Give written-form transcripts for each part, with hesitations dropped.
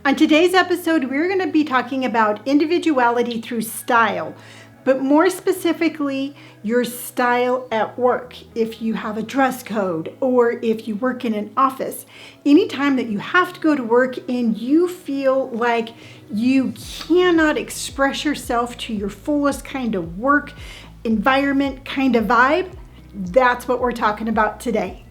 On today's episode, we're going to be talking about individuality through style, but more specifically, your style at work. If you have a dress code or if you work in an office, anytime that you have to go to work and you feel like you cannot express yourself to your fullest kind of work environment kind of vibe, that's what we're talking about today.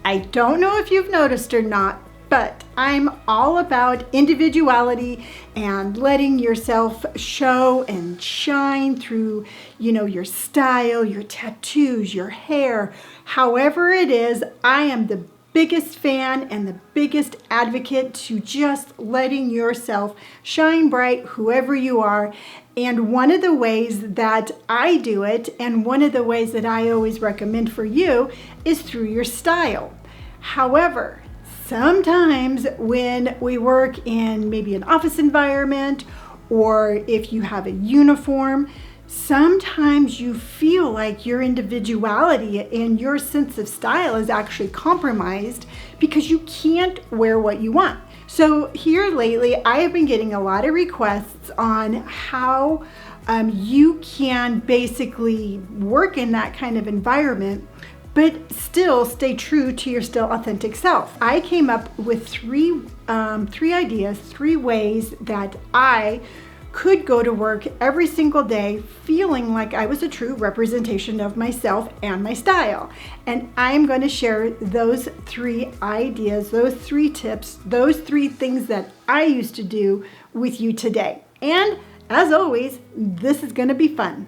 I don't know if you've noticed or not, but I'm all about individuality and letting yourself show and shine through, your style, your tattoos, your hair, however it is. I am the biggest fan and the biggest advocate to just letting yourself shine bright, whoever you are. And one of the ways that I do it, and one of the ways that I always recommend for you, is through your style. However, sometimes when we work in maybe an office environment, or if you have a uniform, sometimes you feel like your individuality and your sense of style is actually compromised because you can't wear what you want. So here lately, I have been getting a lot of requests on how you can basically work in that kind of environment, but still stay true to your still authentic self. I came up with three ideas, three ways that I could go to work every single day feeling like I was a true representation of myself and my style. And I'm going to share those three ideas, those three tips, those three things that I used to do with you today. And as always, this is going to be fun.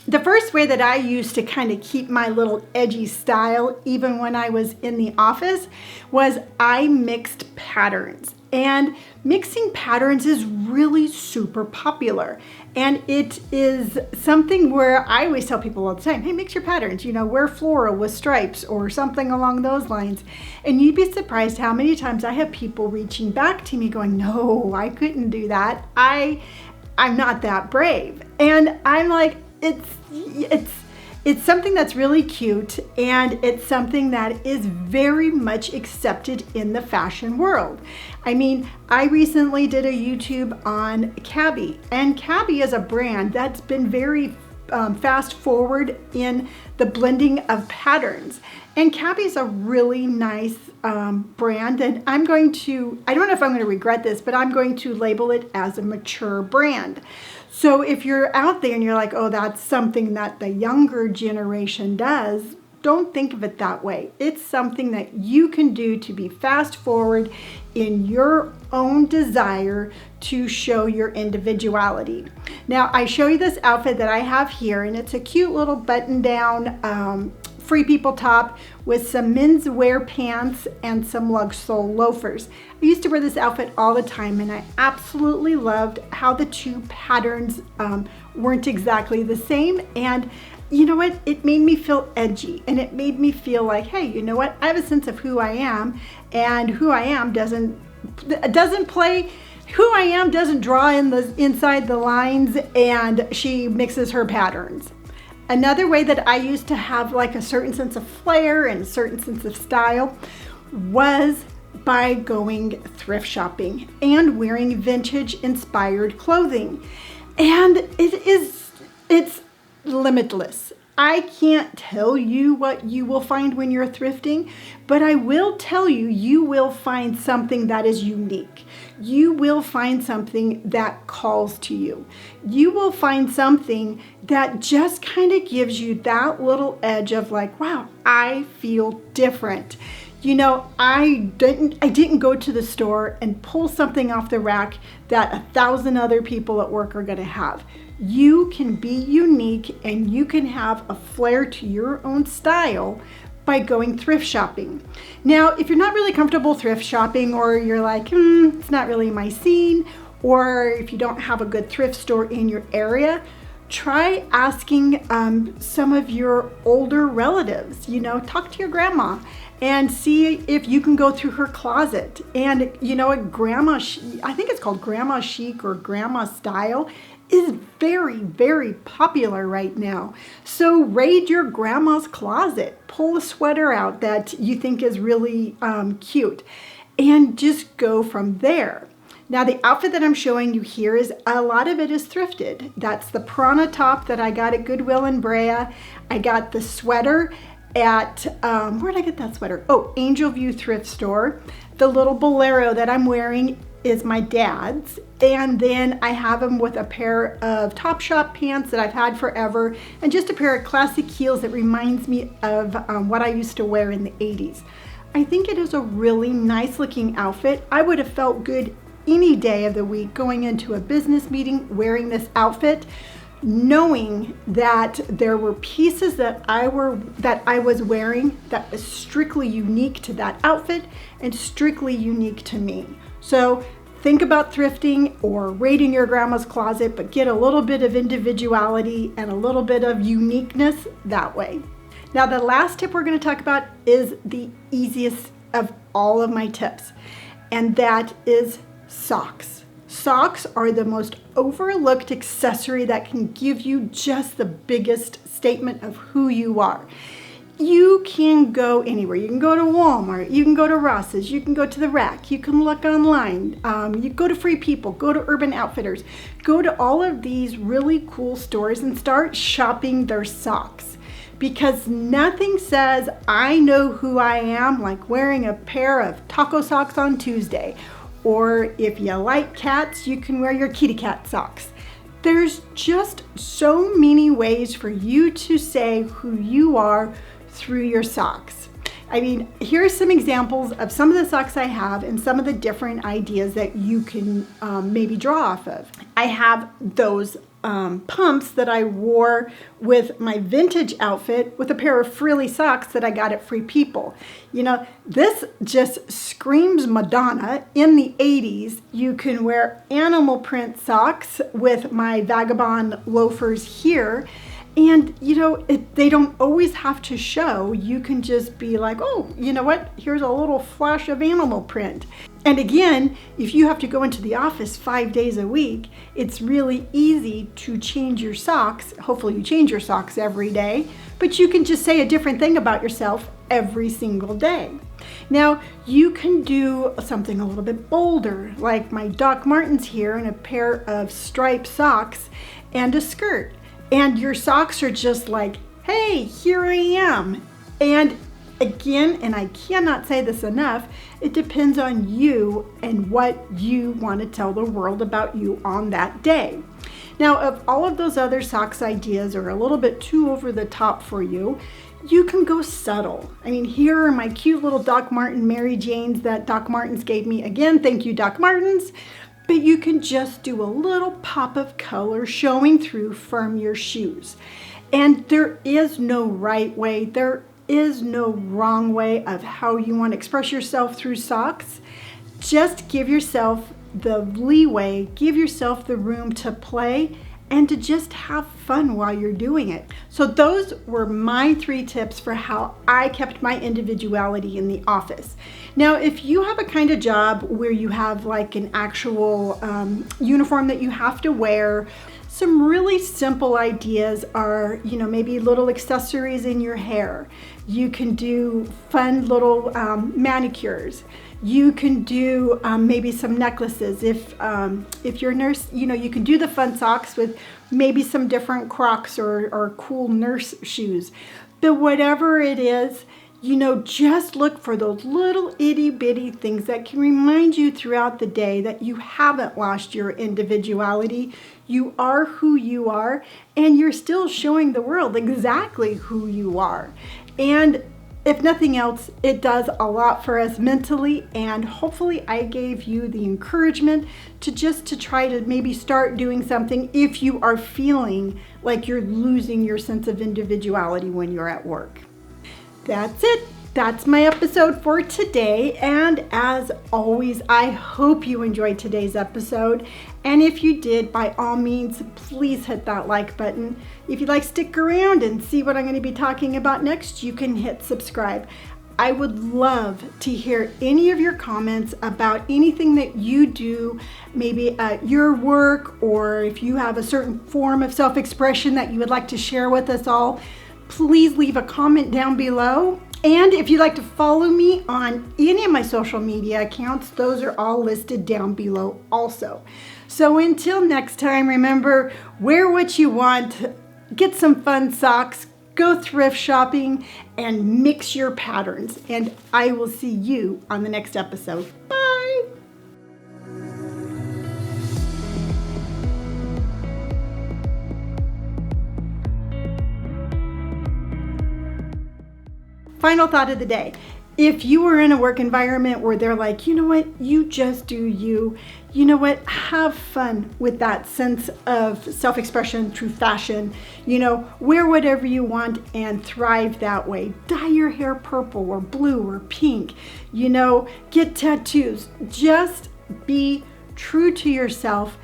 The first way that I used to kind of keep my little edgy style, even when I was in the office, was I mixed patterns. And mixing patterns is really super popular. And it is something where I always tell people all the time, hey, mix your patterns, wear floral with stripes or something along those lines. And you'd be surprised how many times I have people reaching back to me going, no, I couldn't do that. I'm not that brave. And I'm like, it's something that's really cute, and it's something that is very much accepted in the fashion world. I mean, I recently did a YouTube on Cabby, and Cabby is a brand that's been very fast forward in the blending of patterns. And Cabby is a really nice brand, and I don't know if I'm going to regret this, but I'm going to label it as a mature brand. So if you're out there and you're like, oh, that's something that the younger generation does, don't think of it that way. It's something that you can do to be fast forward in your own desire to show your individuality. Now, I show you this outfit that I have here, and it's a cute little button-down Free People top with some menswear pants and some lug sole loafers. I used to wear this outfit all the time, and I absolutely loved how the two patterns weren't exactly the same. And you know what? It made me feel edgy, and it made me feel like, hey, you know what? I have a sense of who I am, and who I am doesn't play. Who I am doesn't draw inside the lines, and she mixes her patterns. Another way that I used to have like a certain sense of flair and a certain sense of style was by going thrift shopping and wearing vintage inspired clothing. And it's limitless. I can't tell you what you will find when you're thrifting, but I will tell you, you will find something that is unique. You will find something that calls to you. You will find something that just kind of gives you that little edge of like, wow, I feel different. I didn't go to the store and pull something off the rack that 1,000 other people at work are going to have. You can be unique, and you can have a flair to your own style by going thrift shopping. Now, if you're not really comfortable thrift shopping, or you're like, it's not really my scene, or if you don't have a good thrift store in your area, try asking some of your older relatives, talk to your grandma and see if you can go through her closet. And you know what, I think it's called grandma chic or grandma style, is very, very popular right now. So raid your grandma's closet, pull a sweater out that you think is really cute, and just go from there. Now the outfit that I'm showing you here is, a lot of it is thrifted. That's the Prana top that I got at Goodwill in Brea. I got the sweater at, where did I get that sweater? Oh, Angel View thrift store. The little bolero that I'm wearing is my dad's. And then I have him with a pair of Topshop pants that I've had forever, and just a pair of classic heels that reminds me of what I used to wear in the 80s. I think it is a really nice looking outfit. I would have felt good any day of the week going into a business meeting wearing this outfit, knowing that there were pieces that I was wearing that was strictly unique to that outfit and strictly unique to me. So think about thrifting or raiding your grandma's closet, but get a little bit of individuality and a little bit of uniqueness that way. Now the last tip we're going to talk about is the easiest of all of my tips, and that is socks. Socks are the most overlooked accessory that can give you just the biggest statement of who you are. You can go anywhere. You can go to Walmart, you can go to Ross's, you can go to the Rack, you can look online, you go to Free People, go to Urban Outfitters, go to all of these really cool stores and start shopping their socks. Because nothing says I know who I am like wearing a pair of taco socks on Tuesday. Or if you like cats, you can wear your kitty cat socks. There's just so many ways for you to say who you are through your socks. I mean, here's some examples of some of the socks I have and some of the different ideas that you can maybe draw off of. I have those pumps that I wore with my vintage outfit with a pair of frilly socks that I got at Free People. You know, this just screams Madonna in the 80s. You can wear animal print socks with my Vagabond loafers here. And, you know, they don't always have to show. You can just be like, oh, you know what? Here's a little flash of animal print. And again, if you have to go into the office 5 days a week, it's really easy to change your socks. Hopefully you change your socks every day, but you can just say a different thing about yourself every single day. Now, you can do something a little bit bolder, like my Doc Martens here and a pair of striped socks and a skirt. And your socks are just like, hey, here I am. And again, and I cannot say this enough, it depends on you and what you want to tell the world about you on that day. Now, if all of those other socks ideas are a little bit too over the top for you, you can go subtle. I mean, here are my cute little Doc Marten Mary Janes that Doc Martens gave me. Again, thank you, Doc Martens. But you can just do a little pop of color showing through from your shoes. And there is no right way, there is no wrong way of how you want to express yourself through socks. Just give yourself the leeway, give yourself the room to play and to just have fun while you're doing it. So those were my 3 tips for how I kept my individuality in the office. Now, if you have a kind of job where you have like an actual uniform that you have to wear, some really simple ideas are, you know, maybe little accessories in your hair. You can do fun little manicures. You can do maybe some necklaces. If you're a nurse, you know, you can do the fun socks with maybe some different Crocs or cool nurse shoes. But whatever it is, you know, just look for those little itty bitty things that can remind you throughout the day that you haven't lost your individuality. You are who you are, and you're still showing the world exactly who you are. And if nothing else, it does a lot for us mentally, and hopefully I gave you the encouragement to try to maybe start doing something if you are feeling like you're losing your sense of individuality when you're at work. That's it. That's my episode for today. And as always, I hope you enjoyed today's episode. And if you did, by all means, please hit that like button. If you'd like to stick around and see what I'm going to be talking about next, you can hit subscribe. I would love to hear any of your comments about anything that you do, maybe at your work, or if you have a certain form of self-expression that you would like to share with us all. Please leave a comment down below. And if you'd like to follow me on any of my social media accounts, those are all listed down below also. So until next time, remember, wear what you want, get some fun socks, go thrift shopping, and mix your patterns. And I will see you on the next episode. Bye. Final thought of the day. If you are in a work environment where they're like, you know what, you just do you, you know what, have fun with that sense of self-expression through fashion. You know, wear whatever you want and thrive that way. Dye your hair purple or blue or pink. You know, get tattoos. Just be true to yourself.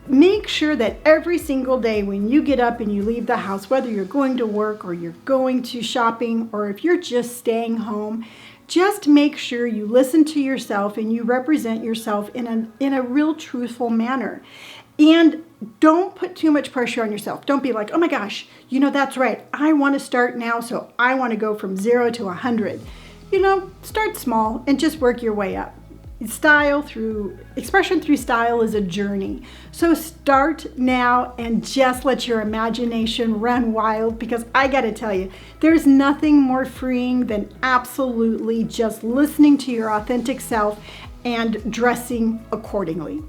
Make sure that every single day when you get up and you leave the house, whether you're going to work or you're going to shopping, or if you're just staying home, just make sure you listen to yourself and you represent yourself in a real truthful manner. And don't put too much pressure on yourself. Don't be like, oh my gosh, you know, that's right. I want to start now, so I want to go from 0 to 100. You know, start small and just work your way up. Expression through style is a journey. So start now and just let your imagination run wild, because I gotta tell you, there's nothing more freeing than absolutely just listening to your authentic self and dressing accordingly.